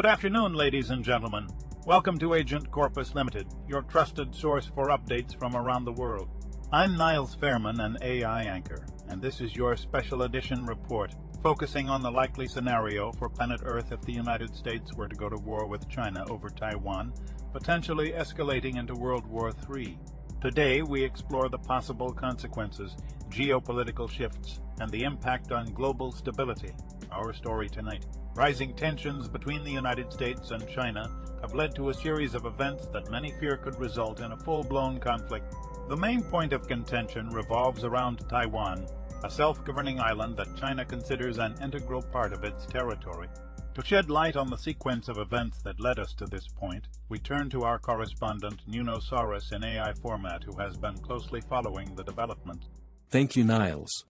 Good afternoon, ladies and gentlemen. Welcome to Agent Corpus Limited, your trusted source for updates from around the world. I'm Niles Fairman, an AI anchor, and this is your special edition report, focusing on the likely scenario for planet Earth if the United States were to go to war with China over Taiwan, potentially escalating into World War III. Today, we explore the possible consequences, geopolitical shifts, and the impact on global stability. Our story tonight. Rising tensions between the United States and China have led to a series of events that many fear could result in a full-blown conflict. The main point of contention revolves around Taiwan, a self-governing island that China considers an integral part of its territory. To shed light on the sequence of events that led us to this point, we turn to our correspondent Nuno Soros in AI format, who has been closely following the development. Thank you, Niles.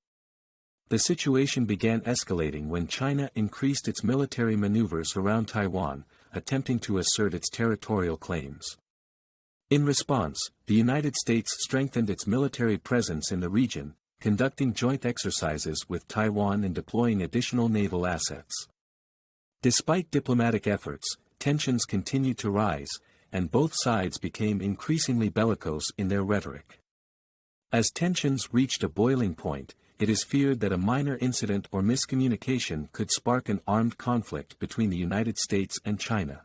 The situation began escalating when China increased its military maneuvers around Taiwan, attempting to assert its territorial claims. In response, the United States strengthened its military presence in the region, conducting joint exercises with Taiwan and deploying additional naval assets. Despite diplomatic efforts, tensions continued to rise, and both sides became increasingly bellicose in their rhetoric. As tensions reached a boiling point, it is feared that a minor incident or miscommunication could spark an armed conflict between the United States and China.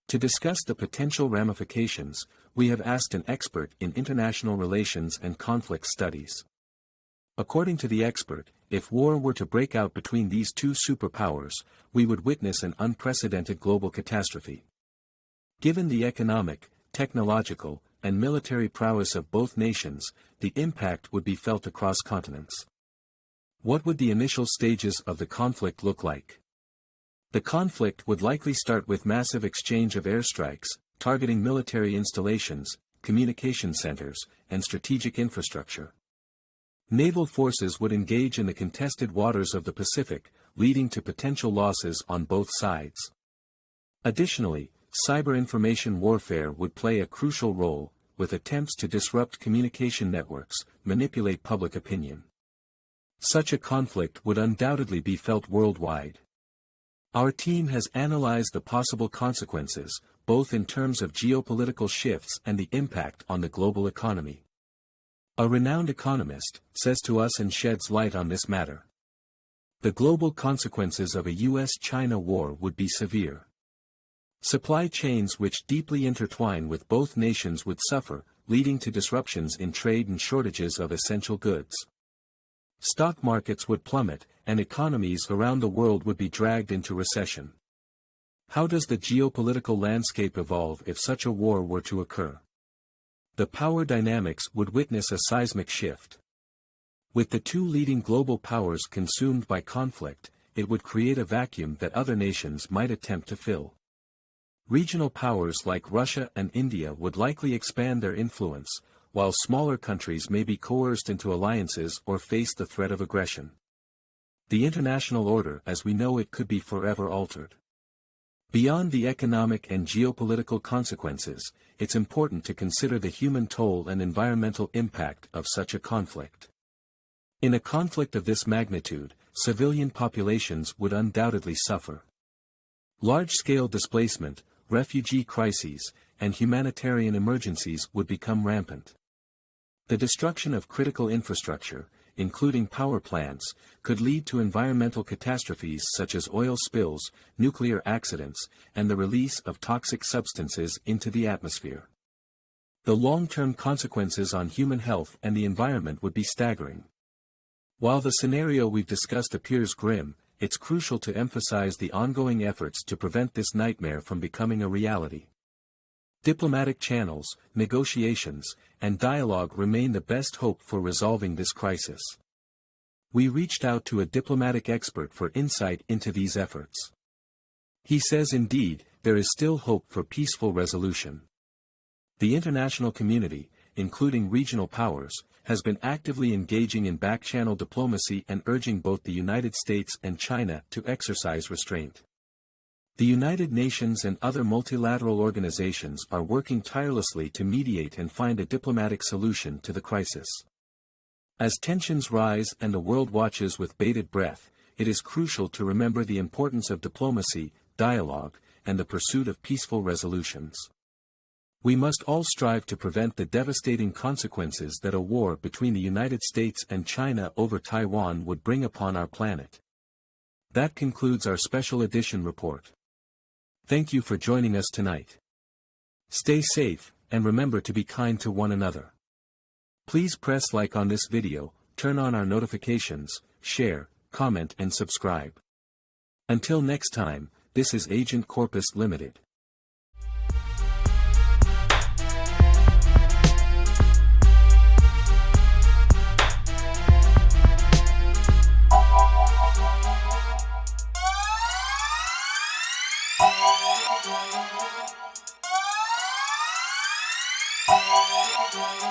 To discuss the potential ramifications, we have asked an expert in international relations and conflict studies. According to the expert, if war were to break out between these two superpowers, we would witness an unprecedented global catastrophe. Given the economic, technological, and military prowess of both nations, the impact would be felt across continents. What would the initial stages of the conflict look like? The conflict would likely start with massive exchange of airstrikes, targeting military installations, communication centers, and strategic infrastructure. Naval forces would engage in the contested waters of the Pacific, leading to potential losses on both sides. Additionally, cyber information warfare would play a crucial role, with attempts to disrupt communication networks, manipulate public opinion. Such a conflict would undoubtedly be felt worldwide. Our team has analyzed the possible consequences, both in terms of geopolitical shifts and the impact on the global economy. A renowned economist says to us and sheds light on this matter. The global consequences of a US-China war would be severe. Supply chains which deeply intertwine with both nations would suffer, leading to disruptions in trade and shortages of essential goods. Stock markets would plummet, and economies around the world would be dragged into recession. How does the geopolitical landscape evolve if such a war were to occur? The power dynamics would witness a seismic shift. With the two leading global powers consumed by conflict, it would create a vacuum that other nations might attempt to fill. Regional powers like Russia and India would likely expand their influence, while smaller countries may be coerced into alliances or face the threat of aggression. The international order as we know it could be forever altered. Beyond the economic and geopolitical consequences, it's important to consider the human toll and environmental impact of such a conflict. In a conflict of this magnitude, civilian populations would undoubtedly suffer. Large-scale displacement, refugee crises, and humanitarian emergencies would become rampant. The destruction of critical infrastructure, including power plants, could lead to environmental catastrophes such as oil spills, nuclear accidents, and the release of toxic substances into the atmosphere. The long-term consequences on human health and the environment would be staggering. While the scenario we've discussed appears grim, it's crucial to emphasize the ongoing efforts to prevent this nightmare from becoming a reality. Diplomatic channels, negotiations, and dialogue remain the best hope for resolving this crisis. We reached out to a diplomatic expert for insight into these efforts. He says indeed, there is still hope for peaceful resolution. The international community, including regional powers, has been actively engaging in back-channel diplomacy and urging both the United States and China to exercise restraint. The United Nations and other multilateral organizations are working tirelessly to mediate and find a diplomatic solution to the crisis. As tensions rise and the world watches with bated breath, it is crucial to remember the importance of diplomacy, dialogue, and the pursuit of peaceful resolutions. We must all strive to prevent the devastating consequences that a war between the United States and China over Taiwan would bring upon our planet. That concludes our special edition report. Thank you for joining us tonight. Stay safe, and remember to be kind to one another. Please press like on this video, turn on our notifications, share, comment and subscribe. Until next time, this is Agent Corpus Limited. Envato.